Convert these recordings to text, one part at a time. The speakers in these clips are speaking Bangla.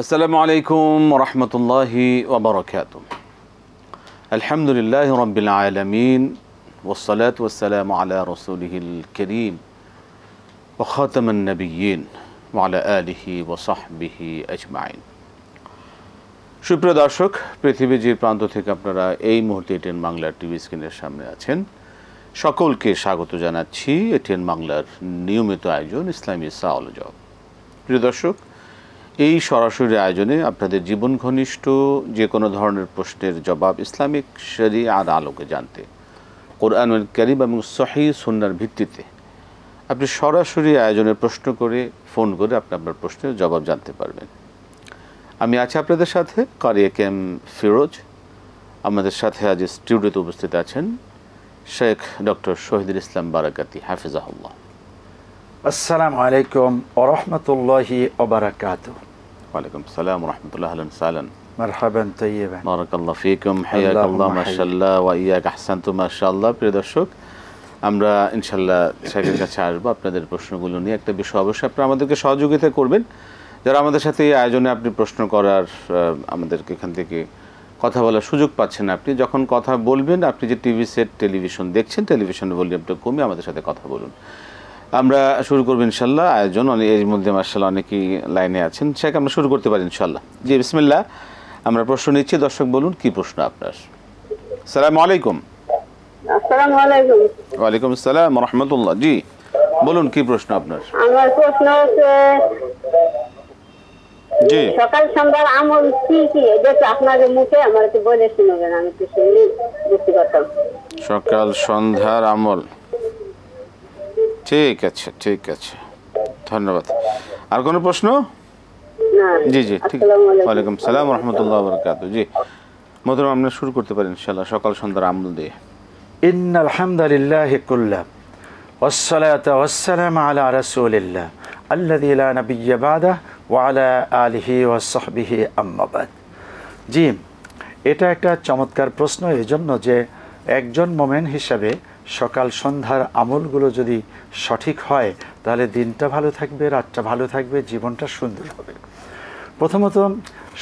আসসালামু আলাইকুম ওয়া রাহমাতুল্লাহি ওয়া বারাকাতুহু। আলহামদুলিল্লাহি রাব্বিল আলামিন ওয়াস সালাতু ওয়াস সালামু আলা রাসূলিহিল কারীম ওয়া খাতামান নাবিয়্যিন ওয়া আলা আলিহি ওয়া সাহবিহি আজমাইন। সুপ্রিয় দর্শক, পৃথিবীর যে প্রান্ত থেকে আপনারা এই মুহূর্তে এটিএন বাংলার টিভি স্ক্রিনের সামনে আছেন, সকলকে স্বাগত জানাচ্ছি এটিএন বাংলার নিয়মিত আয়োজন ইসলামী সওয়াল ও জবাব। প্রিয় দর্শক, এই সরাসরি আয়োজনে আপনাদের জীবন ঘনিষ্ঠ যে কোনো ধরনের প্রশ্নের জবাব ইসলামিক শরিয়ার আলোকে জানতে, কোরআনুল কারীম এবং সহিহ সুন্নাহর ভিত্তিতে আপনি সরাসরি আয়োজনে প্রশ্ন করে ফোন করে আপনি আপনার প্রশ্নের জবাব জানতে পারবেন। আমি আছি আপনাদের সাথে কারি একেএম ফিরোজ। আমাদের সাথে আজ স্টুডিওতে উপস্থিত আছেন শেখ ডক্টর শহীদুল ইসলাম বারাকাতি হাফিজাহুল্লাহ। আসসালামু আলাইকুম ওয়া রাহমাতুল্লাহি ওয়া বারাকাতুহু। ওয়ালাইকুম আসসালাম ওয়া রাহমাতুল্লাহি আহলান সাহলান মারহাবান তাইয়িবান। বারাকাল্লাহু ফীকুম হায়াকাল্লাহ মাশাআল্লাহ ওয়া ইয়াক আহসানতুম মাশাআল্লাহ। প্রিয় দর্শক, আমরা ইনশাআল্লাহ শেখের কাছে আসবো আপনাদের প্রশ্নগুলো নিয়ে। একটা বিষয় অবশ্যই আপনারা আমাদেরকে সহযোগিতা করবেন, যারা আমাদের সাথে এই আয়োজনে আপনি প্রশ্ন করার আমাদেরকে এখান থেকে কথা বলার সুযোগ পাচ্ছেন। আপনি যখন কথা বলবেন, আপনি যে টিভি সেট টেলিভিশন দেখছেন, টেলিভিশনের ভলিউমটা কমিয়ে আমাদের সাথে কথা বলুন। আমরা শুরু করবো ইনশাল্লাহ আয়োজন। এর মধ্যে মাশাআল্লাহ অনেকেই লাইনে আছেন। শেখ, আমরা শুরু করতে পারি ইনশাল্লাহ। জি বিসমিল্লাহ, আমরা প্রশ্ন নিচ্ছি। দর্শক বলুন কি প্রশ্ন আপনার। আসসালামু আলাইকুম। আসসালামু আলাইকুম। ওয়ালাইকুম আসসালাম ওয়া রাহমাতুল্লাহ। জি বলুন কি প্রশ্ন আপনার। আমার প্রশ্ন হচ্ছে, জি সকাল সন্ধ্যার আমল কি কি, এটা তো আপনাদের মুখে আমার একটু বলে শুনবেন, আমি তো শুনলি বুঝতে পারতাম। সকাল সন্ধ্যার আমল, ঠিক আছে ঠিক আছে, ধন্যবাদ। আর কোনো প্রশ্ন? না। জি জি ঠিক। আসসালামু আলাইকুম। ওয়ালাইকুম সালাম ওয়া রাহমাতুল্লাহি ওয়া বারাকাতুহু। জি মোহতারাম, আমরা শুরু করতে পারি ইনশাআল্লাহ সকাল সন্ধ্যার আমল দিয়ে। ইন্নাল হামদালিল্লাহি কুল্লাহ ওয়াস সালাতু ওয়াস সালামু আলা রাসূলিল্লাহ আল্লাযী লা নাবিয়্যা বা'দাহু ওয়া আলা আলিহি ওয়া সাহবিহি আম্মা বা'দ। জি, এটা একটা চমৎকার প্রশ্ন এজন্য যে একজন মুমিন হিসাবে সকাল সন্ধ্যার আমলগুলো যদি সঠিক হয় তাহলে দিনটা ভালো থাকবে, রাতটা ভালো থাকবে, জীবনটা সুন্দর হবে। প্রথমত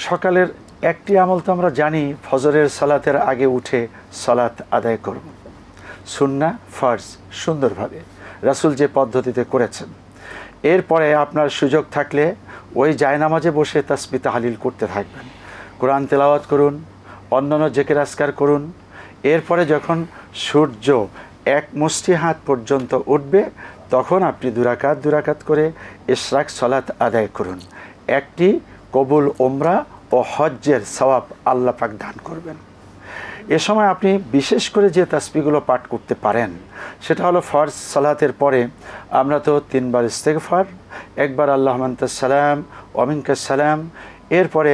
সকালের একটি আমল তো আমরা জানি, ফজরের সালাতের আগে উঠে সালাত আদায় করব। সুন্নাহ ফরজ সুন্দরভাবে রাসূল যে পদ্ধতিতে করেছেন। এরপরে আপনার সুযোগ থাকলে ওই জায়নামাজে বসে তাসবিহ তাহলিল করতে থাকবেন, কোরআন তেলাওয়াত করুন, অন্যান্য জিকির আজকার করুন। এরপরে যখন সূর্য এক মুষ্টি হাত পর্যন্ত উঠবে তখন আপনি দুরাকাত করে ইশরাক সালাত আদায় করুন। একটি কবুল উমরা ও হজ্জের সওয়াব আল্লাহ পাক দান করবেন। এ সময় আপনি বিশেষ করে যে তাসবিহগুলো পাঠ করতে পারেন সেটা হলো, ফরজ সালাতের পরে আমরা তো 3 বার ইস্তেগফার, একবার আল্লাহুম্মা আনতাস সালাম ওয়া মিনকাস সালাম, এরপরে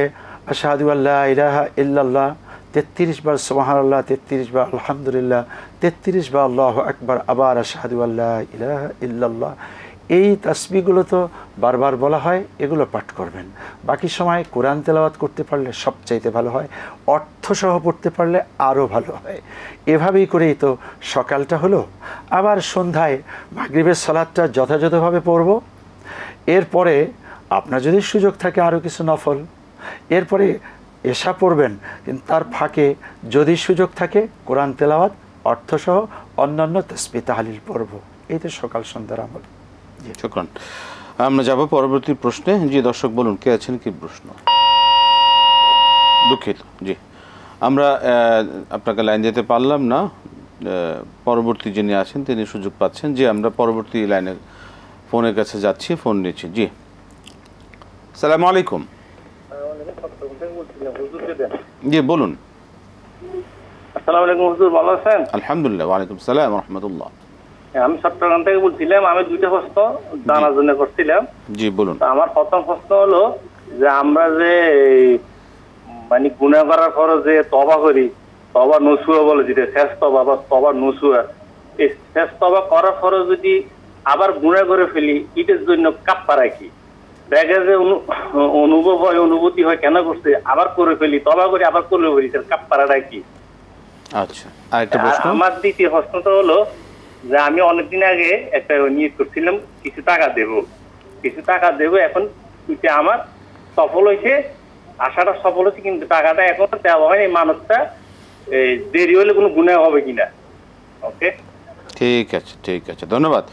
আশহাদু আল্লা ইলাহা ইল্লাল্লাহ 33 বার, সুবহানাল্লাহ 33 বার, আলহামদুলিল্লাহ 33 বার, আল্লাহু আকবার, আবার আশহাদু আল্লা ইলাহা ইল্লাল্লাহ। এই তাসবিহগুলো তো বারবার বলা হয়, এগুলো পাঠ করবেন। বাকি সময় কোরআন তেলাওয়াত করতে পারলে সবচাইতে ভালো হয়, অর্থসহ পড়তে পারলে আরও ভালো হয়। এভাবেই করেই তো সকালটা হলো। আবার সন্ধ্যায় মাগরিবের সালাতটা যথাযথভাবে পড়ব। এরপরে আপনার যদি সুযোগ থাকে আরও কিছু নফল, এরপরে এশা পড়বেন, কিন্তু তার ফাঁকে যদি সুযোগ থাকে কোরআন তেলাওয়াত অর্থসহ অন্যান্য তাসবিহ তাহলিল পড়ব। এই তো সকাল সন্ধ্যার আমল। শুকরান। আমরা যাব পরবর্তী প্রশ্নে। জি দর্শক বলুন কে আছেন, কি প্রশ্ন। দুঃখিত, জি আমরা আপনাকে লাইন দিতে পারলাম না। পরবর্তী যিনি আছেন তিনি সুযোগ পাচ্ছেন। জি আমরা পরবর্তী লাইনে ফোনের কাছে যাচ্ছি, ফোন নিচ্ছি। জি আসসালামু আলাইকুম। জি বলুন। আসসালামু আলাইকুম হুজুর, ভালো আছেন? আলহামদুলিল্লাহ। ওয়ালাইকুম সালাম ওয়া রাহমাতুল্লাহ। আমি চট্টগ্রাম থেকে বলছিলাম। আমি 2টা প্রশ্ন জানার জন্য করছিলাম। জি বলুন। আমার প্রথম প্রশ্ন হলো যে আমরা যে মানে গুনাহ করার পরে যে তওবা করি, তওবা নসুয়া বলে, যেটা শেষ তওবা বা তওবা নসুয়া, এই শেষ তওবা করার পরে যদি আবার গুনাহ করে ফেলি, এটার জন্য কাফারা কি? দেখে যে অনুভব হয়, অনুভূতি হয় কেন করছে, আবার করে ফেলি, তওবা করি আবার করে ফেলি, এর কাফারাটা কি? আচ্ছা, আরেকটা প্রশ্ন। আমার দ্বিতীয় প্রশ্নটা হলো যে আমি অনেকদিন আগে একটা নিয়োগ করছিলাম, কিছু টাকা দেব। এখন এটা আমার সফল হয়েছে, আশাটা সফল হয়েছে, কিন্তু টাকাটা এখন দেওয়া হয়নি। মানুষটা দেরি হলে কোনো গুনাহ হবে কিনা। ওকে, ঠিক আছে, ঠিক আছে, ধন্যবাদ।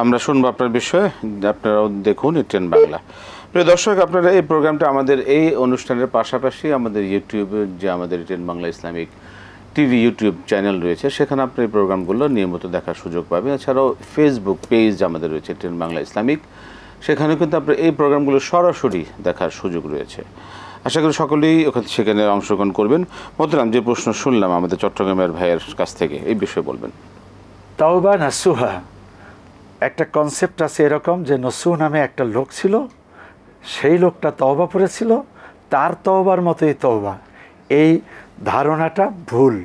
আমরা শুনবো আপনার বিষয়ে, আপনারাও দেখুন এটিএন বাংলা। প্রিয় দর্শক, আপনারা এই প্রোগ্রামটা আমাদের এই অনুষ্ঠানের পাশাপাশি আমাদের ইউটিউবে যে আমাদের ATN Bangla Islamic TV YouTube channel রয়েছে, সেখানে আপনি এই প্রোগ্রামগুলো নিয়মিত দেখার সুযোগ পাবেন। এছাড়াও ফেসবুক পেজ আমাদের রয়েছে এটিএন বাংলা ইসলামিক, সেখানে কিন্তু আপনার এই প্রোগ্রামগুলো সরাসরি দেখার সুযোগ রয়েছে। আশা করি সকলেই সেখানে অংশগ্রহণ করবেন। মোহতারাম, যে প্রশ্ন শুনলাম আমাদের চট্টগ্রামের ভাইয়ের কাছ থেকে, এই বিষয়ে বলবেন। তাওবা নাসুহা, একটা কনসেপ্ট আছে এরকম যে নসুহ নামে একটা লোক ছিল, সেই লোকটা তওবা পড়েছিল, তার তওবার মতোই তওবা। এই ধারণাটা ভুল।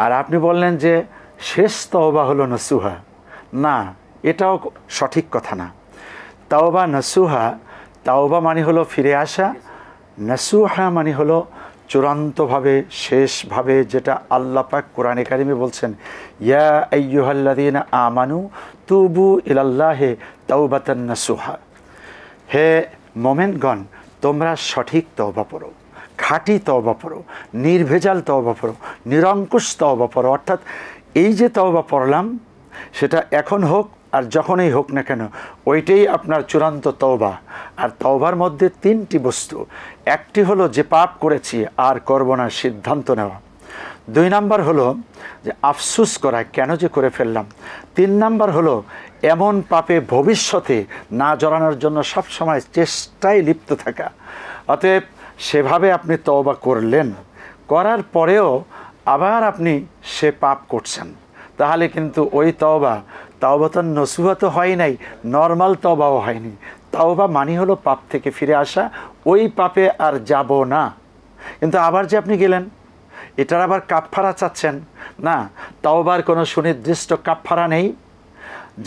আর আপনি বললেন যে শেষ তওবা হলো নসুহা, না, এটাও সঠিক কথা না। তাওবা নাসুহা, তাওবা মানে হলো ফিরে আসা, নাসুহা মানে হলো চূড়ান্তভাবে শেষভাবে, যেটা আল্লাহ পাক কোরআনে কারিমে বলছেন, ইয়া আইয়ুহাল্লাযীনা আমানু তুবু ইলাল্লাহি তাওবাতান নাসুহা। হে মোমেনগণ, তোমরা সঠিক তওবা পড়ো, খাঁটি তওবা পড়ো, নির্ভেজাল তওবা পড়ো, নিরঙ্কুশ তওবা পড়ো। অর্থাৎ এই যে তওবা পড়লাম, সেটা এখন হোক আর যখনই হোক না কেন, ওইটাই আপনার চূড়ান্ত তওবা। আর তওবার মধ্যে তিনটি বস্তু। একটি হলো যে পাপ করেছি আর করব না, সিদ্ধান্ত নেওয়া। 2 নাম্বার হলো যে আফসুস করা, কেন যে করে ফেললাম। 3 নাম্বার হলো এমন পাপে ভবিষ্যতে না জড়ানোর জন্য সবসময় চেষ্টায় লিপ্ত থাকা। অতএব সেভাবে আপনি তওবা করলেন, করার পরেও আবার আপনি সে পাপ করছেন, তাহলে কিন্তু ওই তাওবাতান নসুহা তো হয় নাই, নর্মাল তওবাও হয়নি। তাওবা মানে হলো পাপ থেকে ফিরে আসা, ওই পাপে আর যাব না। কিন্তু আবার যে আপনি গেলেন, এটার আবার কাফফারা চাচ্ছেন না। তাওবার কোনো সুনির্দিষ্ট কাফফারা নেই।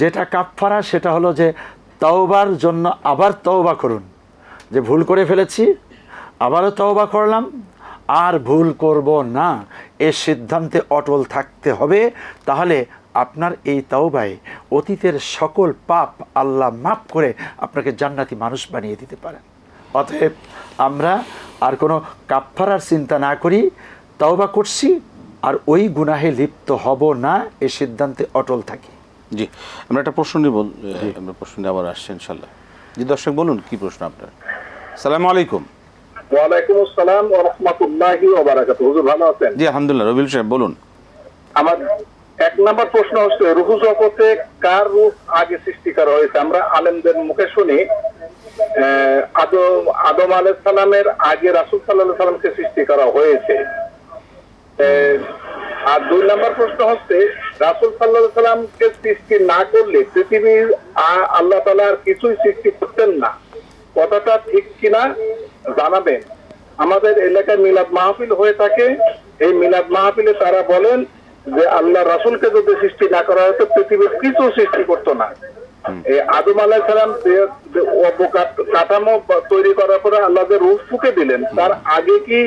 যেটা কাফফারা সেটা হলো যে তাওবার জন্য আবার তওবা করুন, যে ভুল করে ফেলেছি, আবারও তওবা করলাম, আর ভুল করব না, এ সিদ্ধান্তে অটল থাকতে হবে। তাহলে আপনার এই তাওবায় অতীতের সকল পাপ আল্লাহ মাফ করে আপনাকে জান্নাতি মানুষ বানিয়ে দিতে পারেন। অতএব আমরা আর কোনো কাফফারার চিন্তা না করি, তাওবা করছি আর ওই গুনাহে লিপ্ত হব না, এই সিদ্ধান্তে অটল থাকি। জি, আমরা একটা প্রশ্ন নিব, আমরা প্রশ্ন নিয়ে আবার আসছি ইনশাল্লাহ। জি দর্শক, বলুন কি প্রশ্ন আপনার। আসসালামু আলাইকুম। ওয়ালাইকুম আসসালাম ওয়া রাহমাতুল্লাহি ওয়া বারাকাতুহু। হুজুর ভালো আছেন? জি আলহামদুলিল্লাহ। রবিউল সাহেব বলুন। আমার 1 নাম্বার প্রশ্ন হচ্ছে, রূহ জগতে কার রূহ আগে সৃষ্টি করা হয়েছে? আমরা আলেমদের মুখে শুনি আদম আলাইহিস সালামের আগে রাসূল সাল্লাল্লাহু আলাইহি সাল্লামকে সৃষ্টি করা হয়েছে। আর 2 নাম্বার প্রশ্ন হচ্ছে, রাসূল সাল্লাল্লাহু আলাইহি সাল্লামকে সৃষ্টি না করলে পৃথিবীর আল্লাহ তাআলা আর কিছুই সৃষ্টি করতেন না। কথাটা ঠিক কিনা জানাবেন। আমাদের এলাকায় মিলাদ মাহফিল হয়ে থাকে, এই মিলাদ মাহফিলে তারা বলেন যে আল্লাহ রাসূলকে যদি সৃষ্টি না করা হতো পৃথিবীর কিছু সৃষ্টি করতো না। এই আদম আলাইহিস সালাম কাঠামো তৈরি করার পরে আল্লাহ যে রূহ ফুঁকে দিলেন, তার আগে কি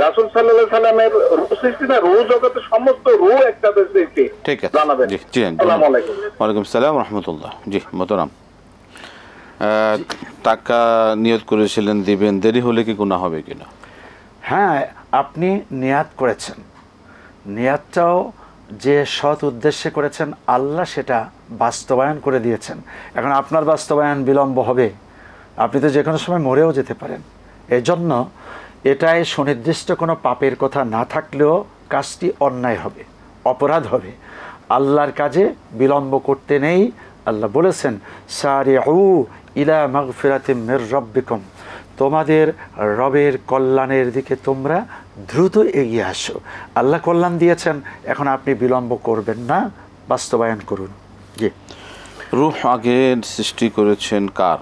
রাসূল সাল্লাল্লাহু আলাইহি সাল্লামের রূহ সৃষ্টি না? রূহ জগতের সমস্ত রূহ একসাথে সৃষ্টি? ঠিক আছে, জানাবেন। জি জি, আসসালামু আলাইকুম। ওয়ালাইকুম আসসালাম ওয়া রাহমাতুল্লাহ। জি মোহতারাম, টাকা নিয়ত করেছিলেন দিবেন, দেরি হলে কি গুনাহ হবে কিনা? হ্যাঁ, আপনি নিয়াত করেছেন, নিয়াতটাও যে সৎ উদ্দেশ্যে করেছেন, আল্লাহ সেটা বাস্তবায়ন করে দিয়েছেন। এখন আপনার বাস্তবায়ন বিলম্ব হবে, আপনি তো যে কোনো সময় মরেও যেতে পারেন। এজন্য এটাই সুনির্দিষ্ট কোনো পাপের কথা না থাকলেও কাজটি অন্যায় হবে, অপরাধ হবে। আল্লাহর কাজে বিলম্ব করতে নেই। আল্লাহ বলেছেন, সারিউ ইলা মাগফিরাতিম মির রাব্বিকুম, তোমাদের রবের কল্যাণের দিকে তোমরা দ্রুত এগিয়ে আসো। আল্লাহ কল্যাণ দিয়েছেন, এখন আপনি বিলম্ব করবেন না, বাস্তবায়ন করুন। জি, রূহ আগে সৃষ্টি করেছেন কার?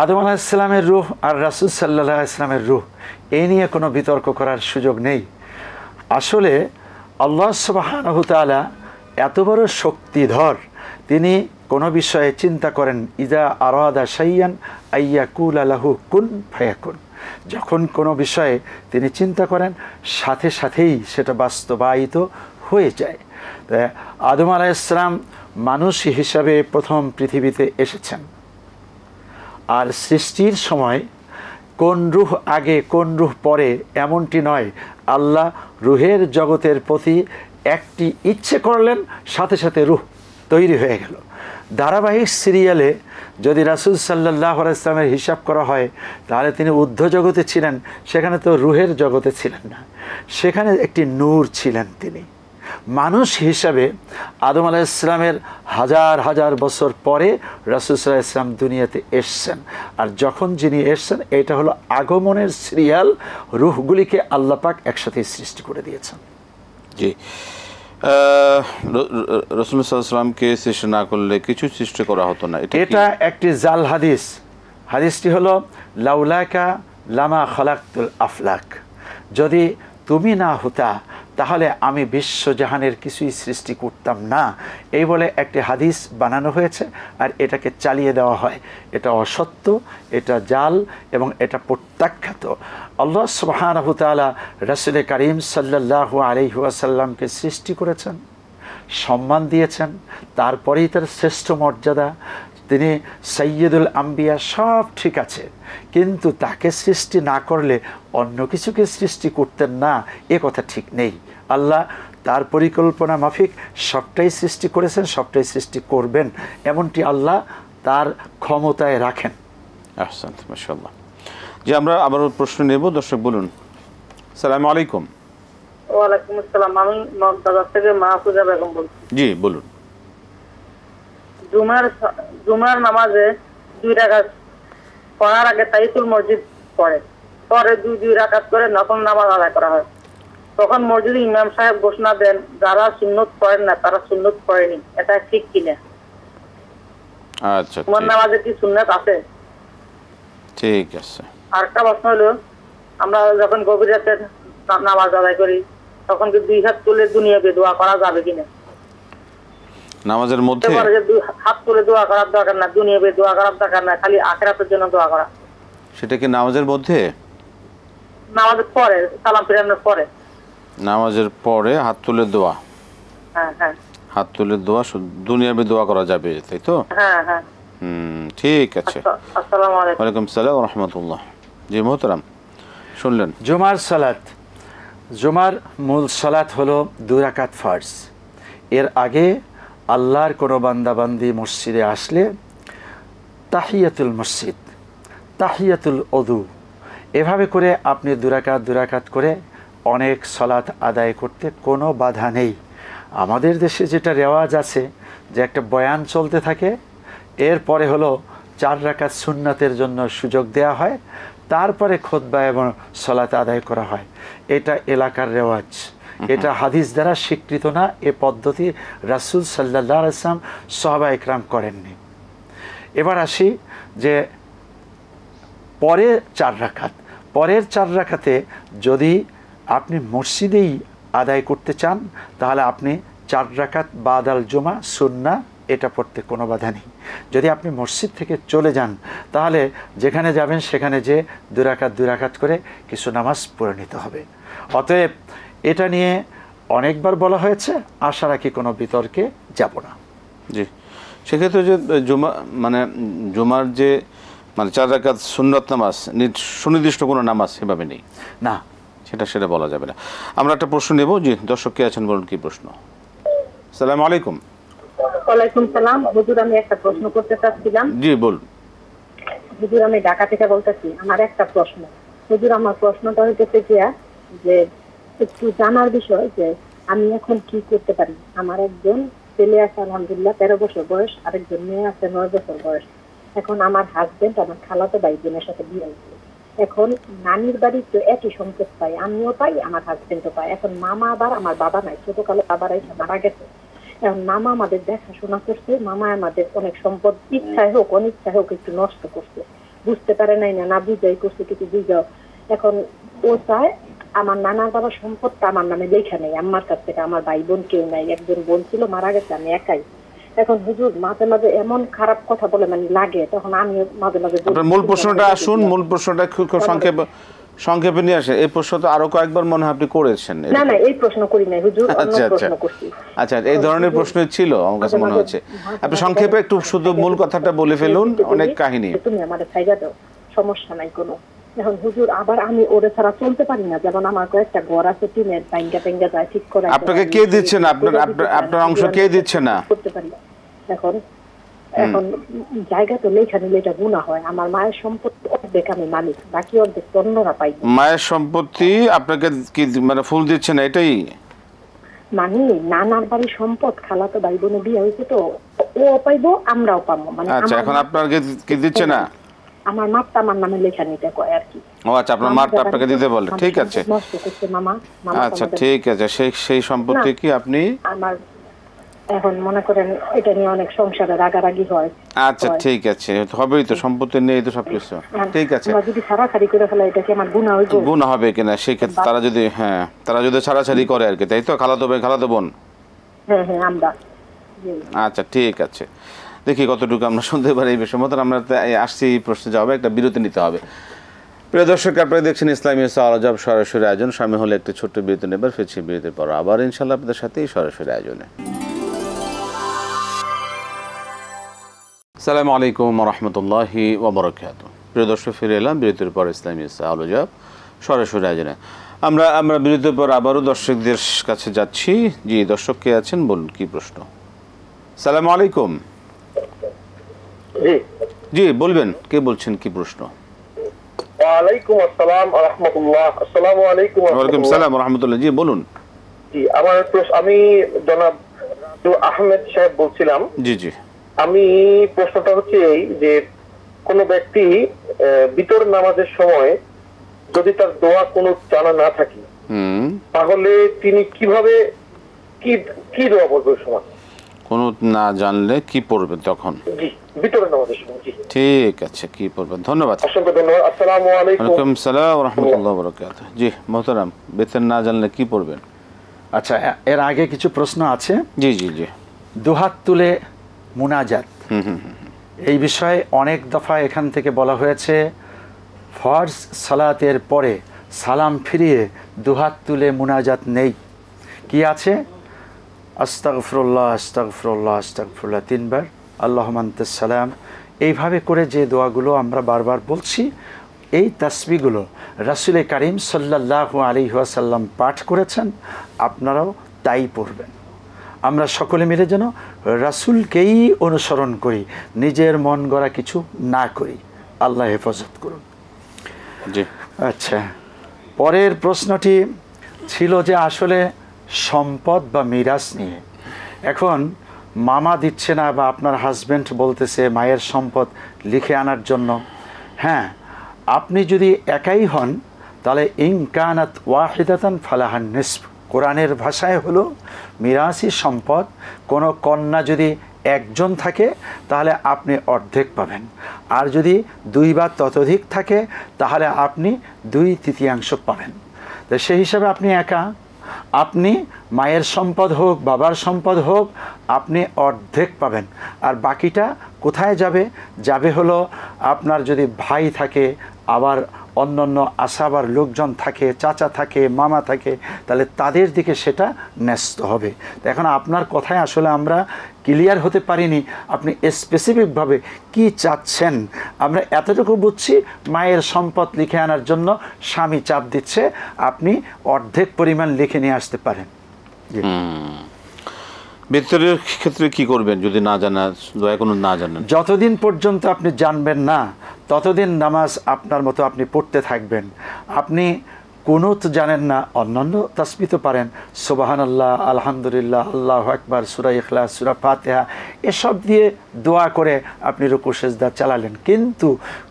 আদম আলাইহিস সালামের রূহ আর রাসূল সাল্লাল্লাহু আলাইহি ওয়াসাল্লামের রূহ, এই নিয়ে কোনো বিতর্ক করার সুযোগ নেই। আসলে আল্লাহ সুবহানাহু ওয়া তাআলা এত বড় শক্তিধর, তিনি কোনো বিষয়ে চিন্তা করেন, ইজা আরাদা শাইয়ান আইয়াকুলা লাহু কুন ফায়াকুন। যখন কোনো বিষয়ে তিনি চিন্তা করেন, সাথে সাথেই সেটা বাস্তবায়িত হয়ে যায়। আদম আলাইহিস সালাম মানুষ হিসাবে প্রথম পৃথিবীতে এসেছেন, আর সৃষ্টির সময় কোন রুহ আগে কোন রুহ পরে এমনটি নয়। আল্লাহ রুহের জগতের প্রতি একটি ইচ্ছে করলেন, সাথে সাথে রুহ তৈরি হয়ে গেল। ধারাবাহিক সিরিয়ালে যদি রাসূল সাল্লাল্লাহু আলাইহি ওয়াসাল্লামের হিসাব করা হয়, তাহলে তিনি ঊর্ধ্ব জগতে ছিলেন, সেখানে তো রুহের জগতে ছিলেন না, সেখানে একটি নূর ছিলেন। তিনি মানুষ হিসাবে আদম আলাইহিস সালামের হাজার হাজার বছর পরে রাসূল সাল্লাল্লাহু আলাইহি ওয়াসাল্লাম দুনিয়াতে এসেছেন। আর যখন যিনি এসেছেন, এটা হলো আগমনের সিরিয়াল। রুহগুলিকে আল্লাহ পাক একসাথে সৃষ্টি করে দিয়েছেন। জি, রাসূল সাল্লাল্লাহু আলাইহি ওয়াসাল্লামকে সৃষ্টি না করলে কিছু সৃষ্টি করা হতো না। এটা একটি জাল হাদিস। হাদিসটি হলো লাউলাকা লামা খালাকতুল আফলাক, যদি তুমি না হতা তাহলে আমি বিশ্বজাহানের কিছুই সৃষ্টি করতাম না, এই বলে একটি হাদিস বানানো হয়েছে। আর এটাকে চালিয়ে দেওয়া হয়। এটা অসত্য, এটা জাল এবং এটা প্রত্যাখ্যাত। আল্লাহ সুবহানাহু ওয়া তাআলা রাসূল কারীম সাল্লাল্লাহু আলাইহি ওয়াসাল্লামকে সৃষ্টি করেছেন, সম্মান দিয়েছেন, তারপরেই তার শ্রেষ্ঠ মর্যাদা, তিনি সাইয়্যিদুল আম্বিয়া, সব ঠিক আছে। কিন্তু তাকে সৃষ্টি না করলে অন্য কিছুকে সৃষ্টি করতেন না, এ কথা ঠিক নেই। আল্লাহ তার পরিকল্পনা মাফিক সবটাই সৃষ্টি করেছেন, সবটাই সৃষ্টি করবেন, এমনটি আল্লাহ তার ক্ষমতায় রাখেন। আহসান্ত, মাশাআল্লাহ। জি, আমরা আবারও প্রশ্ন নেব। দর্শক বলুন। আসসালামু আলাইকুম। ওয়ালাইকুম আসসালাম। আমি মগবাজার থেকে মাহফুজা বেগম বলছি। জি বলুন। জুমার নামাজে 2 রাকাত পড়ার আগে তাহিয়াতুল মসজিদ পড়ে, পরে 2 রাকাত করে নফল নামাজ আদায় করা হয়। তখন মসজিদে ইমাম সাহেব ঘোষণা দেন, যারা সুন্নত পড়েন না তারা সুন্নত পড়েনি। এটা ঠিক কিনা? আচ্ছা, জুমার নামাজে কি সুন্নত আছে? ঠিক আছে। আরেকটা প্রশ্ন হলো, আমরা যখন গভীর রাতে নামাজ আদায় করি, তখন কি 2 হাত তুলে দুনিয়াকে দোয়া করা যাবে কিনা? নামাজের মধ্যে হাত তুলে দোয়া করার দরকার না, দুনিয়াবে দোয়া করার দরকার না, খালি আখিরাতের জন্য দোয়া করা। সেটা কি নামাজের মধ্যে? নামাজের পরে, সালাম ফিরানোর পরে। নামাজের পরে হাত তুলে দোয়া? হ্যাঁ হ্যাঁ, হাত তুলে দোয়া, দুনিয়াবি দোয়া করা যাবে, তাই তো? হ্যাঁ হ্যাঁ। ঠিক আছে। আসসালামু আলাইকুম। ওয়ালাইকুম আসসালাম ওয়া রাহমাতুল্লাহ। জি মোহতারাম, শুনলেন। জুমার সালাত, জুমার মূল সালাত হলো 2 রাকাত ফরজ। এর আগে আল্লাহর কোনো বান্দাবান্দি মসজিদে আসলে তাহিয়াতুল মসজিদ, তাহিয়াতুল ওযু, এভাবে করে আপনি 2 রাকাত করে অনেক সালাত আদায় করতে কোনো বাধা নেই। আমাদের দেশে যেটা রেওয়াজ আছে যে একটা বয়ান চলতে থাকে, এরপরে হলো 4 রাকাত সুন্নাতের জন্য সুযোগ দেয়া হয়, তারপরে খুতবা এবং সালাত আদায় করা হয়। এটা এলাকার রেওয়াজ, এটা হাদিস দ্বারা স্বীকৃত না। এ পদ্ধতি রাসূল সাল্লাল্লাহু আলাইহি ওয়াসাল্লাম সাহাবা ইকরাম করেননি। এবার আসি যে পরে 4 রাকাত, পরের 4 রাকাতে যদি আপনি মসজিদেই আদায় করতে চান, তাহলে আপনি 4 রাকাত বাদাল জুমা সুন্না, এটা পড়তে কোনো বাধা নেই। যদি আপনি মসজিদ থেকে চলে যান, তাহলে যেখানে যাবেন সেখানে যে 2 রাকাত করে কিছু নামাজ পড়ে নিতে হবে। অতএব এটা নিয়ে অনেকবার বলা হয়েছে, আশা রাখি কোনো বিতর্কে যাব না। জি, সেক্ষেত্রে যে জুমার যে 4 রাকাত সুন্নত নামাজ, সুনির্দিষ্ট কোনো নামাজ সেভাবে নেই না, সেটা বলা যাবে না। আমরা একটা প্রশ্ন নেব। জি, দর্শক কে আছেন, বলুন কি প্রশ্ন। আসসালামু আলাইকুম। ওয়ালাইকুম সালাম। হুজুর, আমি একটা প্রশ্ন করতে চাচ্ছিলাম। জি বলুন। হুজুর, আমি ঢাকা থেকে বলতেছি। আমার একটা প্রশ্ন। হুজুর, আমার প্রশ্নটা হইতেছে যে একটু জানার বিষয় যে আমি এখন কি করতে পারি। আমার একজন ছেলে আছে আলহামদুলিল্লাহ 13 বছর বয়স, আরেকজন মেয়ে আছে 9 বছর বয়স। এখন আমার হাজবেন্ড আমার খালাতো ভাই বোনের সাথে বিয়ে হয়েছে। এখন নানির বাড়ি তো একই সম্পদ পাই, আমিও পাই, আমার হাজবেন্ডও পাই। এখন মামা আবার আমার বাবা নাই, ছোটকালে বাবার এসে মারা গেছে। এখন মামা আমাদের দেখাশোনা করছে, মামা আমাদের অনেক সম্পদ ইচ্ছায় হোক অনিচ্ছায় হোক একটু নষ্ট করছে, বুঝতে পারে নাই, না বুঝাই করছে কিছু বুঝাও। এখন ও চায় আমার নানার বাবার সম্পদটা আমার নামে লেখা নেই, আমার কাছ থেকে। আমার ভাই বোন কেউ নাই, একজন বোন ছিল মারা গেছে, আমি একাই। এখন হুজুর মাঝে মাঝে এমন খারাপ কথা বলে লাগে, তখন আমি মাঝে মাঝে মূল প্রশ্নটা আসুন, মূল প্রশ্নটা খুব সংক্ষেপে নিয়ে আসেন। এই প্রশ্ন তো আরো কয়েকবার মনে হয় আপনি করেছেন। না না, এই প্রশ্ন করি নাই হুজুর, অন্য প্রশ্ন করছি। আচ্ছা, এই ধরনের প্রশ্নই ছিল আমার কাছে মনে হচ্ছে। আপনি সংক্ষেপে একটু শুধু মূল কথাটা বলে ফেলুন, অনেক কাহিনী। তুমি আমাদের জায়গা দাও, সমস্যা নাই কোনো, এখন হুজুর আবার আমি ওরে ছাড়া চলতে পারি না, যেমন আমার কয়েকটা ঘর আছে টিনের, ভাঙ্গা টেঙ্গা যায় ঠিক করে। আপনাকে কে দিচ্ছে না? আপনার অংশ কে দিচ্ছে না? করতে পারি না। এখন জায়গা তো লেখা নিলে এটা গুনাহ হয়। আমার মায়ের সম্পত্তি অর্ধেক আমি মালিক, বাকি অর্ধেক অন্যরা পাই। মায়ের সম্পত্তি আপনাকে কি মানে ফুল দিচ্ছে না এটাই? মানে নানার বাড়ির সম্পদ, খালাতো ভাই বোনে বিয়ে হয়েছে তো ও পাইবো, আমরাও পাবো। মানে আচ্ছা, এখন আপনার কি দিচ্ছে না? আমার মাপটা আমার নামে লেখা নিতে কয় আর কি। ও আচ্ছা, আপনার মারটা আপনাকে দিতে বলে। ঠিক আছে, নষ্ট করছে মামা। আচ্ছা ঠিক আছে। সেই সম্পত্তি কি আপনি আমার এখন মনে করেন এটা নিয়ে অনেক সংসারে রাগারাগি হয়। আচ্ছা ঠিক আছে, হবেই তো, সম্পত্তি নেই তো সবকিছু। ঠিক আছে, যদি ছাড়াছাড়ি করে ফেলা এটা কি আমার গুনাহ হইব? গুনাহ হবে কিনা সেই ক্ষেত্রে তারা যদি ছাড়াছাড়ি করে আর কি, তাই তো? খালাতো ভাই খালাতো বোন? হ্যাঁ আমরা। আচ্ছা ঠিক আছে, দেখি কতটুকু আমরা শুনতে পারি এই বিষয় মতন। আমরা আসছি প্রশ্নে যাবে, একটা বিরতি নিতে হবে। প্রিয় দর্শক, আপনারা দেখছেন ইসলামী আলোচনা সরাসরি আয়োজন। স্বামী হলে একটি ছোট্ট বিরতি নেবার, ফিরছি বিরতির পর আবার ইনশাল্লাহ আপনাদের সাথেই সরাসরি আয়োজনে। আসসালামু আলাইকুম রহমতুল্লাহি ওয়া বারাকাতুহু। প্রিয় দর্শক, ফিরে এলাম বিরতির পর ইসলামী আলোচনা সরাসরি আয়োজনে। আমরা বিরতির পর আবারও দর্শকদের কাছে যাচ্ছি। জি, দর্শক কে আছেন, বলুন কি প্রশ্ন? আসসালামু আলাইকুম। জি বলবেন, কে বলছেন, কি প্রশ্ন? ওয়ালাইকুম আসসালাম ওয়া রাহমাতুল্লাহ। আসসালামু আলাইকুম। ওয়া আলাইকুম আসসালাম ওয়া রাহমাতুল্লাহ। জি বলুন। জি, আমার প্রশ্ন, আমি জনাব আহমেদ সাহেব বলছিলাম। জি জি। আমি প্রশ্নটা হচ্ছে এই যে কোন ব্যক্তি বিতর নামাজের সময় যদি তার দোয়া কোনো জানা না থাকে, তাহলে তিনি কিভাবে কি দোয়া বলবে ওই সময়? কোন না জানলে কি পড়বে তখন? জি, বিতরের নামাজের সময়। জি ঠিক আছে, কি পড়বেন? ধন্যবাদ, অসংখ্য ধন্যবাদ। আসসালামু আলাইকুম। ওয়ালাইকুম আসসালাম ওয়া রাহমাতুল্লাহি ওয়া বারাকাতুহু। জি মোহতারাম, বেতন না জানলে কি পড়বেন? আচ্ছা, এর আগে কিছু প্রশ্ন আছে। জি জি জি। দুহাত তুলে মুনাজাত, এই বিষয়ে অনেক দফা এখান থেকে বলা হয়েছে। ফরজ সালাতের পরে সালাম ফিরিয়ে দুহাত তুলে মুনাজাত নেই। কি আছে? আস্তাগফিরুল্লাহ আস্তাগফিরুল্লাহ আস্তাগফিরুল্লাহ 3 বার, আল্লাহুম্মা আনতাস সালাম। এইভাবে করে যে দোয়াগুলো আমরা বারবার বলছি, এই তাসবিহগুলো রাসূল কারীম সাল্লাল্লাহু আলাইহি ওয়াসাল্লাম পাঠ করেছেন, আপনারাও তাই পড়বেন। আমরা সকলে মিলে যেন রাসূলকেই অনুসরণ করি, নিজের মন গড়া কিছু না করি। আল্লাহ হেফাজত করুন। জি। আচ্ছা, পরের প্রশ্নটি ছিল যে আসলে সম্পদ বা মিরাস নিয়ে। এখন মামা দিচ্ছে না, বা আপনার হাজব্যান্ড বলতেছে মায়ের সম্পদ লিখে আনার জন্য। হ্যাঁ, আপনি যদি একাই হন তাহলে ইনকানাত ওয়াহিদাতান ফালাহান নিসফ, কোরআনের ভাষায় হলো মিরাসি সম্পদ। কোনো কন্যা যদি একজন থাকে তাহলে আপনি অর্ধেক পাবেন, আর যদি 2 বা ততোধিক থাকে তাহলে আপনি 2/3 পাবেন। তো সেই হিসাবে আপনি একা, আপনি মায়ের সম্পদ হোক বাবার সম্পদ হোক আপনি অর্ধেক পাবেন। আর বাকিটা কোথায় যাবে হলো আপনার যদি ভাই থাকে, আবার অন্যান্য আসাবার লোকজন থাকে, চাচা থাকে, মামা থাকে, তাহলে তাদের দিকে সেটা ন্যস্ত হবে। তো এখন আপনার কথায় আসলে আমরা ক্লিয়ার হতে পারিনি আপনি স্পেসিফিকভাবে কি চাচ্ছেন। আমরা এতটুকু বুঝছি, মায়ের সম্পদ লিখে আনার জন্য স্বামী চাপ দিচ্ছে, আপনি অর্ধেক পরিমাণ লিখে নিয়ে আসতে পারেন। বিতরের ক্ষেত্রে কি করবেন যদি না জানা, দয়া কোনো না জানেন? যতদিন পর্যন্ত আপনি জানবেন না ততদিন নামাজ আপনার মতো আপনি পড়তে থাকবেন। আপনি কুনুত জানেন না, অন্যান্য তাসবিহ তো পারেন, সুবহানাল্লাহ, আলহামদুলিল্লাহ, আল্লাহু আকবার, সূরা ইখলাস, সূরা ফাতিহা, এসব দিয়ে দোয়া করে আপনি রুকু সিজদা চালালেন। কিন্তু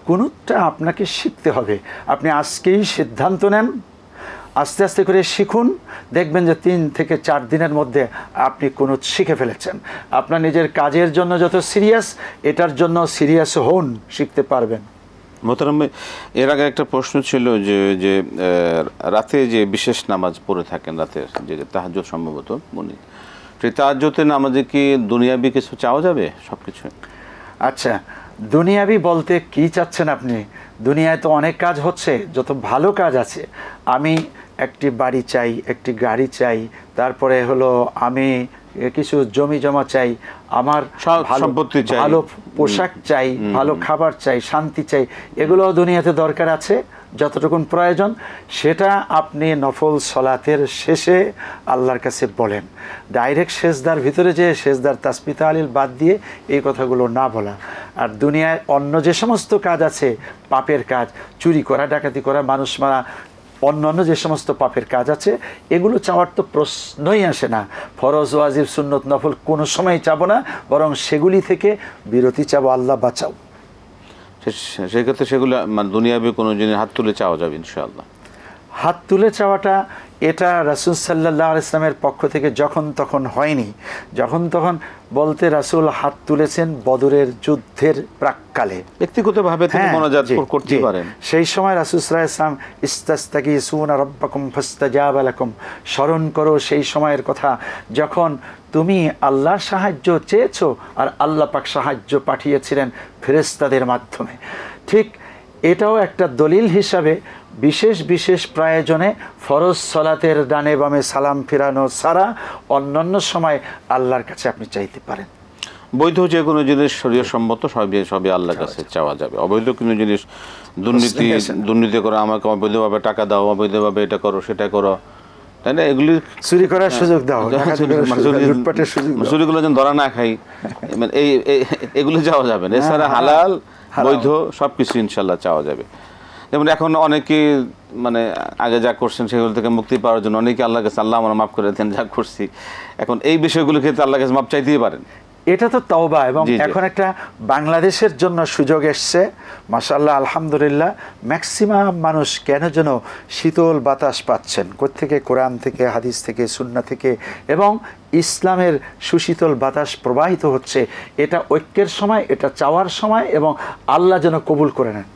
কুনুতটা আপনাকে শিখতে হবে। আপনি আজকেই সিদ্ধান্ত নেন, আস্তে আস্তে করে শিখুন, দেখবেন যে 3 থেকে 4 দিনের মধ্যে আপনি কুনুত শিখে ফেলেছেন। আপনার নিজের কাজের জন্য যত সিরিয়াস, এটার জন্য সিরিয়াস হন, শিখতে পারবেন। মোহতারাম, এর আগে একটা প্রশ্ন ছিল যে রাতে যে বিশেষ নামাজ পড়ে থাকেন, রাতের যে তাহাজ্জুদ, সম্ভবত মনে, সেই তাহাজ্জুদের নামাজে কি দুনিয়াবি কিছু চাওয়া যাবে? সব কিছু? আচ্ছা, দুনিয়াবি বলতে কি চাচ্ছেন আপনি? দুনিয়ায় তো অনেক কাজ হচ্ছে, যত ভালো কাজ আছে। আমি একটি বাড়ি চাই, একটি গাড়ি চাই, তারপরে হলো আমি কিছু জমি জমা চাই, আমার সম্পত্তি চাই, ভালো পোশাক চাই, ভালো খাবার চাই, শান্তি চাই, এগুলো দুনিয়াতে দরকার আছে। যতটুকুন প্রয়োজন সেটা আপনি নফল সলাতের শেষে আল্লাহর কাছে বলেন। ডাইরেক্ট সেজদার ভিতরে যে সেজদার তাসবিহ তাহলিল বাদ দিয়ে এই কথাগুলো না বলা। আর দুনিয়ায় অন্য যে সমস্ত কাজ আছে, পাপের কাজ, চুরি করা, ডাকাতি করা, মানুষ মারা, অন্যান্য যে সমস্ত পাপের কাজ আছে, এগুলো চাওয়ার তো প্রশ্নই আসে না। ফরজ, ওয়াজিব, সুন্নত, নফল কোনো সময় চাবো না, বরং সেগুলি থেকে বিরতি চাবো, আল্লাহ বাঁচাও। সেক্ষেত্রে সেগুলো মানে দুনিয়াবি কোনো জিনিস হাত তুলে চাওয়া যাবে ইনশাআল্লাহ। হাত তুলে চাওয়াটা এটা রাসূল সাল্লাল্লাহু আলাইহি ওয়াসাল্লামের পক্ষ থেকে যখন তখন হয়নি। যখন তখন বলতে রাসূল হাত তুলেছেন বদরের যুদ্ধের প্রাক্কালে, ব্যক্তিগতভাবে তিনি মোনাজাত করতে পারেন। সেই সময় রাসূল সাল্লাল্লাহু আলাইহি ওয়াসাল্লাম ইস্তাস্তাগীসুনা রাব্বাকুম ফাস্তাজাবা লাকুম, স্মরণ করো সেই সময়ের কথা যখন তুমি আল্লাহর সাহায্য চেয়েছো আর আল্লাহ পাক সাহায্য পাঠিয়েছিলেন ফেরেশতাদের মাধ্যমে। ঠিক এটাও একটা দলিল হিসাবে বিশেষ বিশেষ প্রয়োজনে ফরজ সলাতের ডানে বামে সালাম ফিরানো ছাড়া অন্যান্য সময় আল্লাহর কাছে আপনি চাইতে পারেন। বৈধ যে কোনো জিনিস শরীয়সম্মত সবই আল্লাহর কাছে চাওয়া যাবে। অবৈধ কোনো জিনিস, দুর্নীতি করে আমাকে অবৈধভাবে টাকা দাও, অবৈধভাবে এটা করো সেটা করো, তাই না, এগুলি চুরি করার সুযোগ দাও, চুরিগুলো যেন ধরা না খাই, মানে এগুলো চাওয়া যাবে না। এছাড়া হালাল বৈধ সব কিছু ইনশাল্লাহ চাওয়া যাবে। যেমন এখন অনেকে মানে আগে যা করছেন সেগুলো থেকে মুক্তি পাওয়ার জন্য অনেকে আল্লাহর কাছে, আল্লাহ আমরা মাফ করে দেন যা করছি, এখন এই বিষয়গুলো ক্ষেত্রে আল্লাহর কাছে মাফ চাইতেই পারেন। এটা তো তওবা। এবং এখন একটা বাংলাদেশের জন্য সুযোগ এসছে, মাশাআল্লাহ, আলহামদুলিল্লাহ। ম্যাক্সিমাম মানুষ কেন যেন শীতল বাতাস পাচ্ছেন, কোত্থেকে? কোরআন থেকে, হাদিস থেকে, সুন্নাহ থেকে, এবং ইসলামের সুশীতল বাতাস প্রবাহিত হচ্ছে। এটা ঐক্যের সময়, এটা চাওয়ার সময়, এবং আল্লাহ যেন কবুল করে নেন,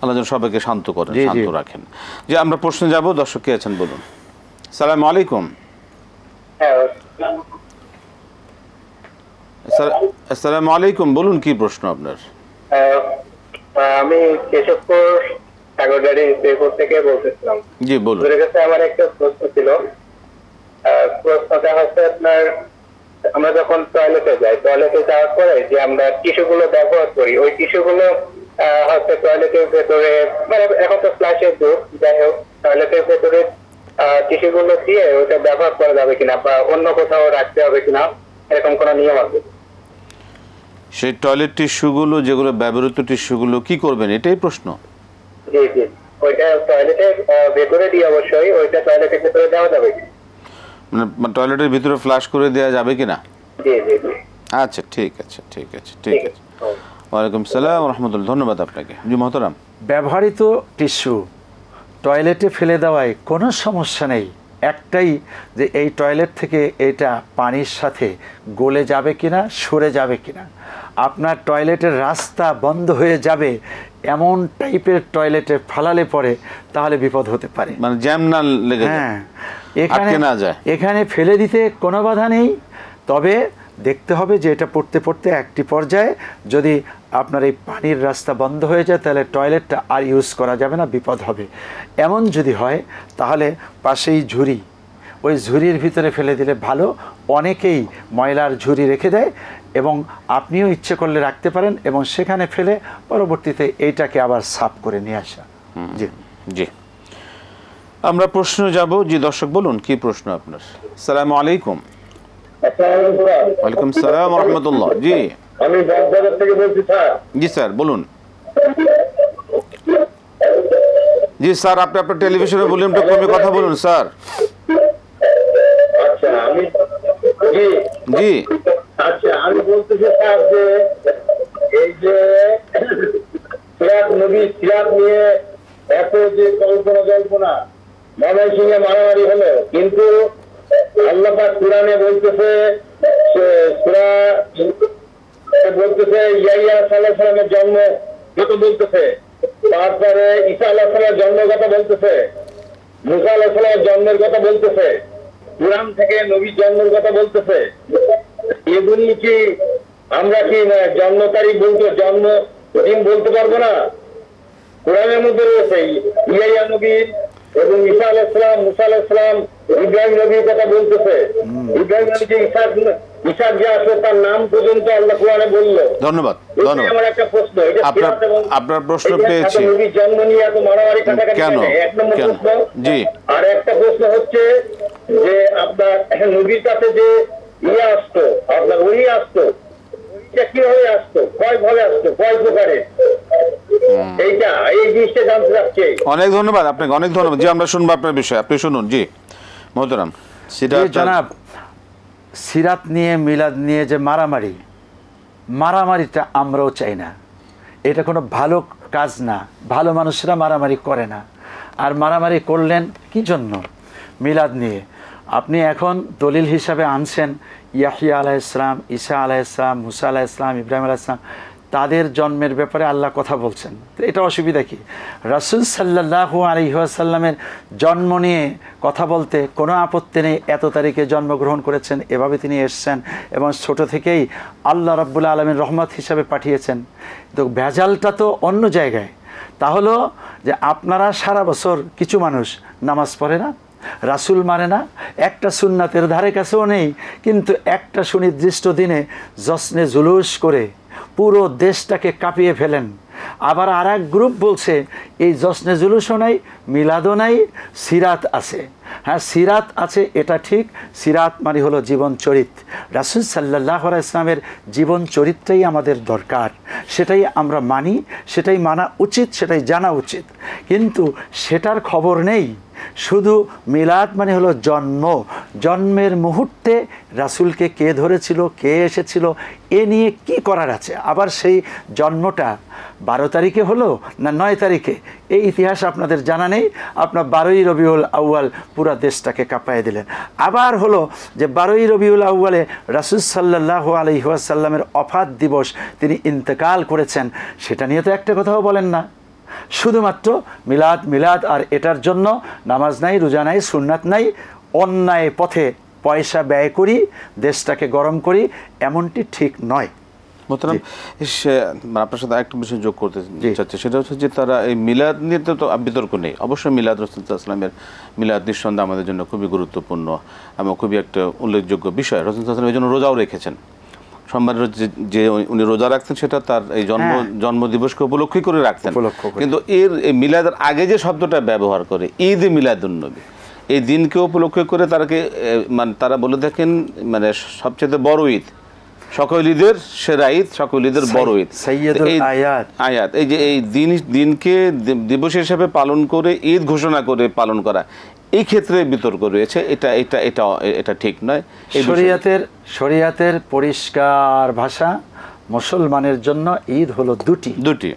আল্লাহ যেন সবাইকে শান্ত করেন, শান্ত রাখেন। যে আমরা প্রশ্নে যাব, দর্শক কে আছেন বলুন। আসসালামু আলাইকুম। আসসালামু আলাইকুম, বলুন কি প্রশ্ন আপনার? আমি কেশবপুর সাগরদাড়ি থেকে বলতেছিলাম। জি বলুন। আমার একটা প্রশ্ন ছিল। প্রশ্নটা হচ্ছে আপনার, আমরা যখন টয়লেটে যাই, টয়লেটে যাওয়ার পরে যে আমরা টিস্যুগুলো ব্যবহার করি, ওই টিস্যুগুলো হচ্ছে টয়লেটের ভেতরে, মানে এখন তো ফ্ল্যাশের যুগ, যাই হোক, টয়লেটের ভেতরে টিস্যুগুলো দিয়ে ওটা ব্যবহার করা যাবে কিনা বা অন্য কোথাও রাখতে হবে কিনা, এরকম কোনো নিয়ম আছে? সেই টয়লেট টিস্যুগুলো, যেগুলো ব্যবহৃত টিস্যুগুলো কি করবেন, এটাই প্রশ্ন? জি জি, ওইটা টয়লেটের ভেতরে দিয়ে, অবশ্যই ওইটা টয়লেটের ভেতরে দেওয়া যাবে কি? মানে টয়লেটের ভিতরে ফ্লাশ করে দেওয়া যাবে কিনা? জি জি জি। আচ্ছা, ঠিক আছে, ঠিক আছে, ঠিক আছে। ওয়ালাইকুম সালাম রহমতুল্লাহ, ধন্যবাদ আপনাকে। জি মহতারাম। ব্যবহৃত টিস্যু টয়লেটে ফেলে দেওয়ায় কোনো সমস্যা নেই, একটাই যে এই টয়লেট থেকে এটা পানির সাথে গলে যাবে কিনা, সরে যাবে কিনা। আপনার টয়লেটের রাস্তা বন্ধ হয়ে যাবে এমন টাইপের টয়লেটে ফালালে পরে তাহলে বিপদ হতে পারে, মানে জ্যাম না লেগে যায়। হ্যাঁ, এখানে ফেলে দিতে কোনো বাধা নেই, তবে দেখতে হবে যে এটা পড়তে পড়তে একটি পর্যায়ে যদি আপনার এই পানির রাস্তা বন্ধ হয়ে যায় তাহলে টয়লেটটা আর ইউজ করা যাবে না, বিপদ হবে। এমন যদি হয় তাহলে পাশেই ঝুড়ি, ওই ঝুড়ির ভিতরে ফেলে দিলে ভালো। অনেকেই ময়লার ঝুড়ি রেখে দেয় এবং আপনিও ইচ্ছে করলে রাখতে পারেন এবং সেখানে ফেলে পরবর্তীতে এইটাকে আবার সাফ করে নিয়ে আসা। জি জি, আমরা প্রশ্ন যাব। জি দর্শক বলুন কি প্রশ্ন আপনার? আসসালামু আলাইকুম। ওয়ালাইকুম সালাম রহমতুল্লাহ। জি আমি বাগদাদ থেকে বলছি স্যার। জি স্যার বলুন। জি স্যার, আপনি আপনার টেলিভিশনে ভলিউমটা কমে কথা বলুন স্যার। আচ্ছা, আমি জি জি আচ্ছা, আমি বলতেছি স্যার যে এই যে সিরাত নবী, সিরাত নিয়ে এত যে কল্পনা ময়মনসিংহে মারামারি হলো, কিন্তু আল্লাহ পাক কুরআনে বলতেছে, সূরা বলতেছে ইয়াহইয়া সাল্লাল্লাহু আলাইহি সাল্লামের জন্ম কথা বলতেছে, তারপরে ঈসা আলাইহিস সালামের জন্মের কথা বলতেছে, মুসা আলাইহিস সালামের জন্মের কথা বলতেছে, কুরআন থেকে নবীর জন্মের কথা বলতেছে। এগুলি কি আমরা কি জন্ম তারিখ বলতে, জন্ম দিন বলতে পারবো না? কোরআনের মধ্যে রয়েছে ইয়াহইয়া নবী এবং ঈসা আলাইহিস সালাম, মুসা আলাইহিস সালাম ইব্রাহিম নবীর কথা বলতেছে। ইব্রাহিম নবী যে ইসাক যে আসলে তার নাম পর্যন্ত আল্লাহ কোরআনে বললো। ধন্যবাদ। আমার একটা প্রশ্ন, আপনার প্রশ্ন পেয়েছি, নবীর জন্ম নিয়ে এত মারামারি কাটাকাটি কেন? এক নম্বর প্রশ্ন। জি। আর একটা প্রশ্ন হচ্ছে যে আপনার নবীর কাছে যে ইয়ে আসতো, আপনার ওই আসতো, ওইটা কিভাবে আসতো, কয় ভাবে আসতো, কয় প্রকারে, এইটা এই জিনিসটা জানতে চাচ্ছি। অনেক ধন্যবাদ আপনাকে, অনেক ধন্যবাদ। জি, আমরা শুনবো আপনার বিষয়, আপনি শুনুন। জি মোহতারাম। জনাব, সিরাত নিয়ে মিলাদ নিয়ে যে মারামারিটা আমরাও চাই না, এটা কোনো ভালো কাজ না, ভালো মানুষরা মারামারি করে না। আর মারামারি করলেন কি জন্য? মিলাদ নিয়ে আপনি এখন দলিল হিসাবে আনছেন ইয়াহিয়া আলাইহিস সালাম, ঈসা আলাইহিস সালাম, মুসা আলাইহিস সালাম, ইব্রাহিম আলাইহিস সালাম, তাদের জন্মের ব্যাপারে আল্লাহ কথা বলছেন। তো এটা অসুবিধা কি? রাসূল সাল্লাল্লাহু আলাইহি ওয়াসাল্লামের জন্ম নিয়ে কথা বলতে কোনো আপত্তি নেই। এত তারিখে জন্মগ্রহণ করেছেন, এভাবে তিনি এসছেন এবং ছোট থেকেই আল্লাহ রাব্বুল আলামিন রহমত হিসাবে পাঠিয়েছেন। তো ভেজালটা তো অন্য জায়গায়। তাহলে যে আপনারা সারা বছর কিছু মানুষ নামাজ পড়ে না, রাসূল মানে না, একটা সুন্নাতের ধারে কাছেও নেই, কিন্তু একটা সুনির্দিষ্ট দিনে জশ্নে জুলুস করে পুরো দেশটাকে কাঁপিয়ে ফেলেন। আবার আর এক গ্রুপ বলছে এই জশ্নে জুলুসও নাই, মিলাদও নাই, সিরাত আছে। হ্যাঁ, সিরাত আছে, এটা ঠিক। সিরাত মানে হলো জীবন চরিত। রাসূল সাল্লাল্লাহু আলাইহি ওয়াসাল্লামের জীবন চরিত্রই আমাদের দরকার, সেটাই আমরা মানি, সেটাই মানা উচিত, সেটাই জানা উচিত। কিন্তু সেটার খবর নেই। শুধু মিলাদ মানে হলো জন্মের মুহূর্তে রাসূলকে কে ধরেছিল, কে এসেছিল, এ নিয়ে কি করার আছে? আবার সেই জন্মটা 12 তারিখে হলো না 9 তারিখে, এই ইতিহাস আপনাদের জানা নেই। আপনার 12ই রবিউল আউয়াল পুরা দেশটাকে কাঁপায় দিলেন। আবার হলো যে 12ই রবিউল আউয়ালে রাসূল সাল্লাল্লাহু আলাইহি ওয়াসাল্লামের ওফাত দিবস, তিনি ইন্তেকাল করেছেন, সেটা নিয়ে তো একটা কথাও বলেন না। শুধুমাত্র মিলাদ আর এটার জন্য নামাজ নাই, রোজা নাই, সুন্নাত নাই, অন্যায় পথে পয়সা ব্যয় করি, দেশটাকে গরম করি, এমনটি ঠিক নয়। মোহতারাম, আপনার সাথে একটা বিষয় যোগ করতে চাচ্ছি, সেটা হচ্ছে যে তারা এই মিলাদ নিয়ে তো বিতর্ক নেই। অবশ্যই মিলাদ রাসূল সাল্লাল্লাহু আলাইহি ওয়াসাল্লামের মিলাদ নিঃসন্দেহে আমাদের জন্য খুবই গুরুত্বপূর্ণ এবং খুবই একটা উল্লেখযোগ্য বিষয়। রাসূল সাল্লাল্লাহু আলাইহি ওয়াসাল্লাম এই জন্য রোজাও রেখেছেন। সোমবারের যে উনি রোজা রাখতেন সেটা তার এই জন্মদিবসকে উপলক্ষে করে রাখতেন। কিন্তু এই মিলাদের আগে যে শব্দটা ব্যবহার করে, ঈদ মিলাদুন নবী, এই দিনকে উপলক্ষে করে মানে তারা বলে থাকেন মানে সবচেয়ে বড় ঈদ, সকল ঈদের সেরা ঈদ, সকল ঈদের বড় ঈদ, আয়াত। এই যে এই দিনকে দিবস হিসেবে পালন করে ঈদ ঘোষণা করে পালন করা, এই ক্ষেত্রে বিতর্ক রয়েছে। এটা ঠিক নয়। শরিয়াতের পরিষ্কার ভাষা, মুসলমানের জন্য ঈদ হলো দুটি,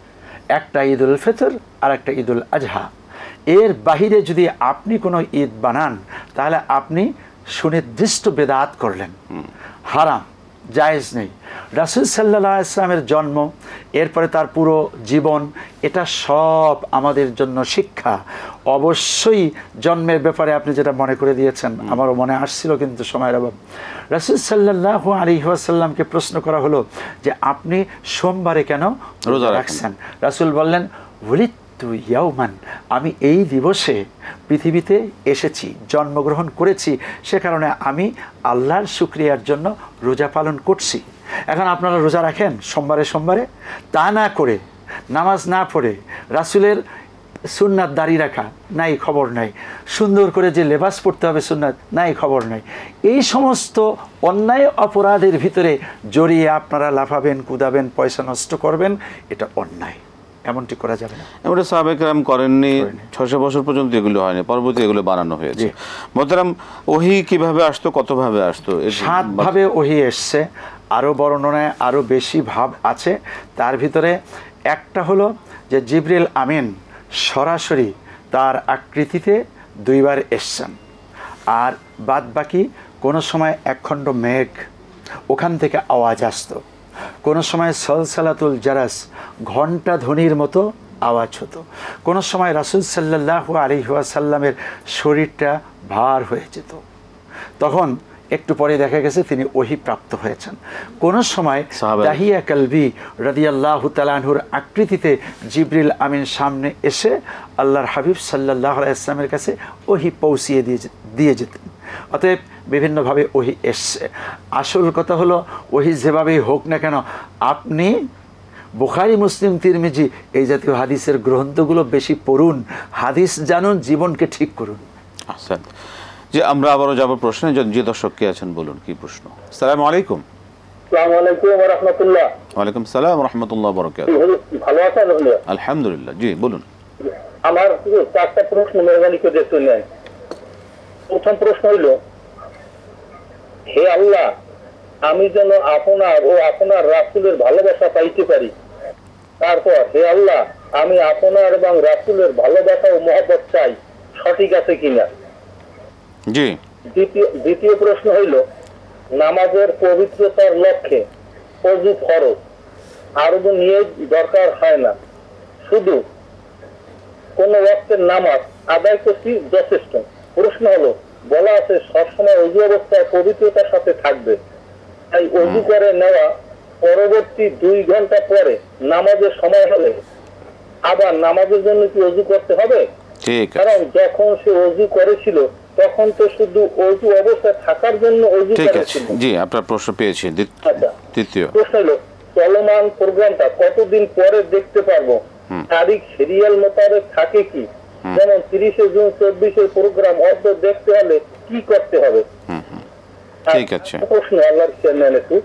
একটা ঈদুল ফিতর আর একটা ঈদুল আজহা। এর বাহিরে যদি আপনি কোনো ঈদ বানান, তাহলে আপনি সুনির্দিষ্ট বেদাত করলেন, হারাম, জায়েজ নেই। রাসূল সাল্লাল্লাহু আলাইহি ওয়াসাল্লামের জন্ম, এরপরে তার পুরো জীবন, এটা সব আমাদের জন্য শিক্ষা। অবশ্যই জন্মের ব্যাপারে আপনি যেটা মনে করে দিয়েছেন, আমারও মনে আসছিল কিন্তু সময়ের অভাব। রাসূল সাল্লাল্লাহু আলাইহি ওয়াসাল্লামকে প্রশ্ন করা হলো যে আপনি সোমবারে কেন রোজা রাখছেন? রাসূল বললেন, ইয়াউমান, আমি এই দিবসে পৃথিবীতে এসেছি, জন্মগ্রহণ করেছি, সে কারণে আমি আল্লাহর শুকরিয়ার জন্য রোজা পালন করছি। এখন আপনারা রোজা রাখেন সোমবারে, তা না করে নামাজ না পড়ে রাসূলের সুন্নাত দাড়ি রাখা নাই, খবর নাই, সুন্দর করে যে লেবাস পড়তে হবে সুন্নাত নাই, খবর নাই, এই সমস্ত অন্যায় অপরাধের ভিতরে জড়িয়ে আপনারা লাফাবেন, কুদাবেন, পয়সা নষ্ট করবেন, এটা অন্যায়। এমনটি করা যাবে না। এমনটা সাহাবায়ে কেরাম করেননি, 600 বছর পর্যন্ত এগুলো হয়নি, পরবর্তী এগুলো বানানো হয়েছে। মোহতারাম, ওহী কিভাবে আসতো, কতভাবে আসতো? 7 ভাবে ওহী এসছে, আরও বর্ণনায় আরও বেশি ভাব আছে। তার ভিতরে একটা হলো যে জিবরিল আমিন সরাসরি তার আকৃতিতে 2 বার এসছেন, আর বাদ বাকি কোনো সময় একখণ্ড মেঘ, ওখান থেকে আওয়াজ আসতো, কোনো সময় সলসালাতুল জারাস, ঘণ্টা ধ্বনির মতো আওয়াজ হতো, কোনো সময় রাসূল সাল্লাল্লাহু আলাইহি ওয়াসাল্লামের শরীরটা ভার হয়ে যেত, তখন একটু পরে দেখা গেছে তিনি ওহী প্রাপ্ত হয়েছেন। কোন সময় দাহিয়া কালবি রাদিয়াল্লাহু তাআলা আনহুর আকৃতিতে জিবরিল আমিন সামনে এসে আল্লাহর হাবিব সাল্লাল্লাহু আলাইহি ওয়াসাল্লামের কাছে ওহী পৌঁছিয়ে দিয়ে যেতেন। অতএব বিভিন্নভাবে ওহি এসছে। আসল কথা হলো ওহি যেভাবেই হোক না কেন, আপনি বুখারী, মুসলিম, তিরমিজি এই জাতীয় হাদিসের গ্রন্থগুলো বেশি পড়ুন, হাদিস জানুন, জীবনকে ঠিক করুন। আচ্ছা, যে আমরা আবারও যাব প্রশ্নে। যে দর্শক কে আছেন বলুন, কি প্রশ্ন? আসসালামু আলাইকুম। আসসালামু আলাইকুম ওয়া রাহমাতুল্লাহ। ওয়ালাইকুম সালাম ওয়া রাহমাতুল্লাহি ওয়া বারাকাতুহু। ভালো আছেন? আলহামদুলিল্লাহ। জি বলুন। আমার চারটা প্রশ্ন মেহরবানি করে শুনলেন। প্রথম প্রশ্ন হইল, হে আল্লাহ, আমি যেন আপনার ও আপনার রাসূলের ভালোবাসা পাইতে পারি। তারপর, হে আল্লাহ, আমি আপনার এবং রাসূলের ভালোবাসা ও মহব্বত চাই, সঠিক আছে কিনা? জি। দ্বিতীয় প্রশ্ন হইল, নামাজের পবিত্রতার লক্ষ্যে ওযু ফরজ, আরো নিয়ত দরকার হয় না, শুধু কোন ওয়াক্তের নামাজ আদায় করছি যথেষ্ট। প্রশ্ন হলো, বলা আছে সবসময় ওযু অবস্থায় পবিত্রতার সাথে থাকবে, তাই ওযু করে নেওয়া পরবর্তী 2 ঘন্টা পরে নামাজের সময় হলে আবার নামাজের জন্য কি ওযু করতে হবে? ঠিক আছে। কারণ যখন সে ওযু করেছিল তখন তো শুধু ওযু অবস্থায় থাকার জন্য ওযু ঠিক আছে। করেছিল। জি, আপনার প্রশ্ন পেয়েছি। আচ্ছা, তৃতীয় প্রশ্ন হলো, চলমান প্রোগ্রামটা কতদিন পরে দেখতে পারবো? তারিখ সিরিয়াল মোতাবেক থাকে কি? যেমন 30 জুন 24 প্রোগ্রাম অর্ধ দেখতে হলে কি করতে হবে? ঠিক আছে। প্রশ্ন আল্লাহর চেনেন একটু,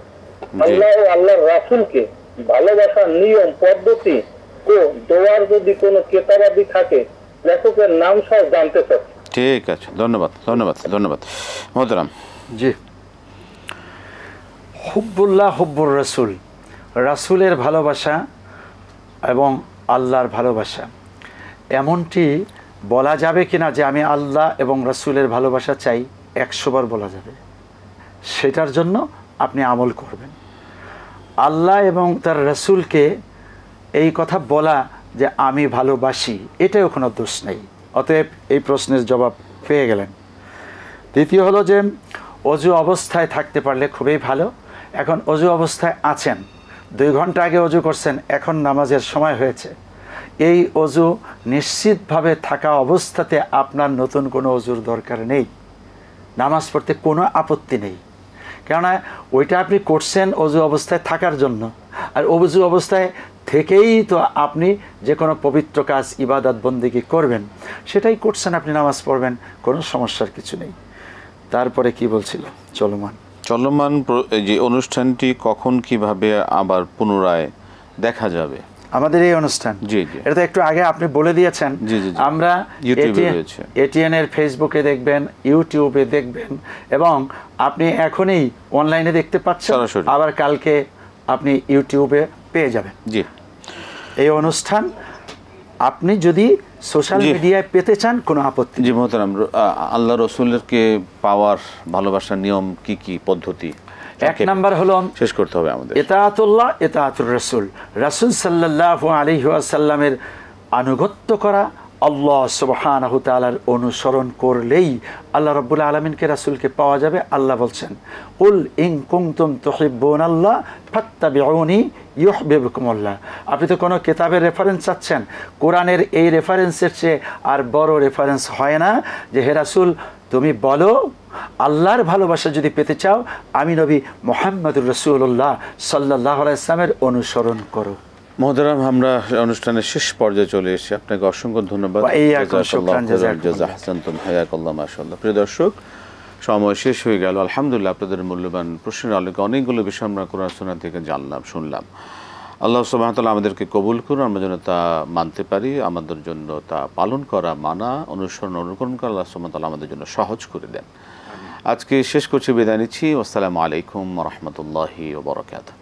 আল্লাহ ও আল্লাহর রাসূলকে ভালোবাসার নিয়ম পদ্ধতি ও দোয়ার যদি কোনো কেতাবাদি থাকে, লেখকের নাম সহ জানতে চাই। ঠিক আছে, ধন্যবাদ ধন্যবাদ ধন্যবাদ মোহতারাম। জি, হুব্বুল্লাহ হুব্বুর রাসূল, রাসূলের ভালোবাসা এবং আল্লাহর ভালোবাসা, এমনটি বলা যাবে কিনা যে আমি আল্লাহ এবং রাসূলের ভালোবাসা চাই? 100 বার বলা যাবে। সেটার জন্য আপনি আমল করবেন। আল্লাহ এবং তার রাসূলকে এই কথা বলা যে আমি ভালোবাসি, এটাও কোনো দোষ নেই। অতএব এই প্রশ্নের জবাব পেয়ে গেলেন। দ্বিতীয় হলো যে অজু অবস্থায় থাকতে পারলে খুবই ভালো। এখন অজু অবস্থায় আছেন, 2 ঘন্টা আগে অজু করছেন, এখন নামাজের সময় হয়েছে, এই অজু নিশ্চিতভাবে থাকা অবস্থাতে আপনার নতুন কোনো অজুর দরকার নেই, নামাজ পড়তে কোনো আপত্তি নেই। কেননা ওইটা আপনি করছেন অজু অবস্থায় থাকার জন্য, আর অজু অবস্থায় থেকেই তো আপনি যে কোনো পবিত্র কাজ ইবাদত বন্দেগী করবেন, সেটাই করছেন, আপনি নামাজ পড়বেন, কোনো সমস্যার কিছু নেই। তারপরে কি বলছিল? চলমান যে অনুষ্ঠানটি কখন কিভাবে আবার পুনরায় দেখা যাবে? আমাদের এই অনুষ্ঠান, জি জি, এটা তো একটু আগে আপনি বলে দিয়েছেন। জি জি, আমরা এটিএন এর ফেসবুকে দেখবেন, ইউটিউবে দেখবেন, এবং আপনি এখনই অনলাইনে দেখতে পাচ্ছেন, আবার কালকে আপনি ইউটিউবে পেয়ে যাবেন। জি, এই অনুষ্ঠান আপনি যদি সোশ্যাল মিডিয়ায় পেতে চান, কোনো আপত্তি? জি মোহতারাম, আল্লাহ রসুলকে পাওয়ার ভালোবাসার নিয়ম কি কি পদ্ধতি? 1 নাম্বার হলো শেষ করতে হবে আমাদের ইতাআতুল্লাহ ইতাআতুর রাসূল, রাসূল সাল্লাল্লাহু আলাইহি ওয়াসাল্লামের আনুগত্য করা, আল্লাহ সুবহানাহু তাআলার অনুসরণ করলেই আল্লাহ রাব্বুল আলামিনকে, রাসূলকে পাওয়া যাবে। আল্লাহ বলছেন, কুল ইন কুনতুম তুহিব্বুনাল্লাহ ফাত্তাবিউনি ইউহিব্বুকুমুল্লাহ। আপনি তো কোনো কিতাবের রেফারেন্স চাচ্ছেন, কোরআনের এই রেফারেন্সের চেয়ে আর বড় রেফারেন্স হয় না যে হে রাসূল তুমি বলো আল্লাহর ভালোবাসা যদি পেতে চাও, আমি নবী মুহাম্মদুর রাসূলুল্লাহ সাল্লাল্লাহু আলাইহি ওয়াসাল্লামের অনুসরণ করো। মোহতারাম, আমরা অনুষ্ঠানের শেষ পর্যায়ে চলে এসেছি। আপনাকে অসংখ্য ধন্যবাদ। মাশাআল্লাহ। প্রিয় দর্শক, সময় শেষ হয়ে গেল। আলহামদুলিল্লাহ, আপনাদের মূল্যবান প্রশ্নের আলোকে অনেকগুলো বিষয় আমরা কোরআন সুন্নাহ থেকে জানলাম, শুনলাম। আল্লাহ সুবহানাহু ওয়া তাআলা আমাদেরকে কবুল করুন, আমরা যেন তা মানতে পারি, আমাদের জন্য তা পালন করা, মানা, অনুকরণ করা আল্লাহ সুবহানাহু ওয়া তাআলা আমাদের জন্য সহজ করে দেন। আজকে শেষ করছি, বিদায় নিচ্ছি। আসসালামু আলাইকুম ওয়া রাহমাতুল্লাহি ওয়া বারাকাতুহু।